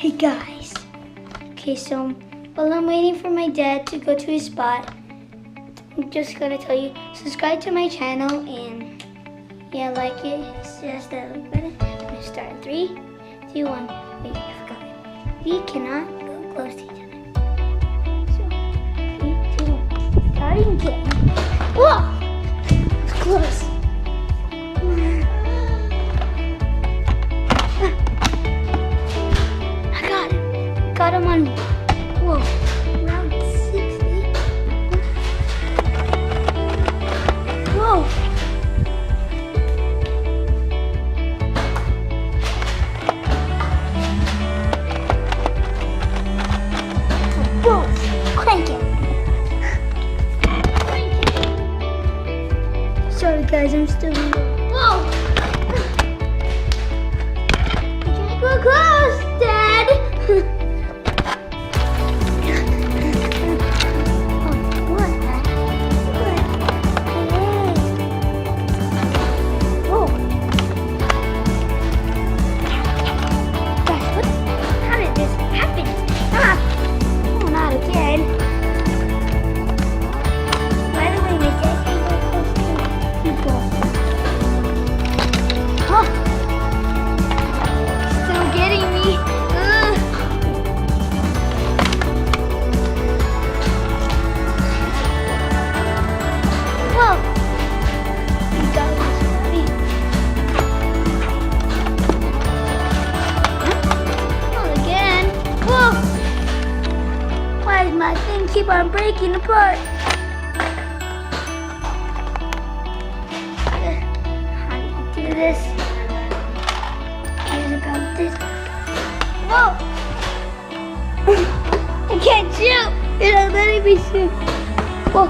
Hey guys. Okay, so while I'm waiting for my dad to go to his spot, I'm just gonna tell you, subscribe to my channel and yeah, like it. Just that like button. I'm gonna start in 3, 2, 1. Wait, I forgot. We cannot go close to each other. So 3, 2, 1. Starting game. Whoa! It's close. Got him on, whoa, round 60. Whoa. Whoa, crank it. Sorry guys, I'm still in. Whoa. You can't go close, Dad. My thing keep on breaking apart. How do you do this? Here's about this. Whoa! I can't shoot. It'll let me shoot. Whoa!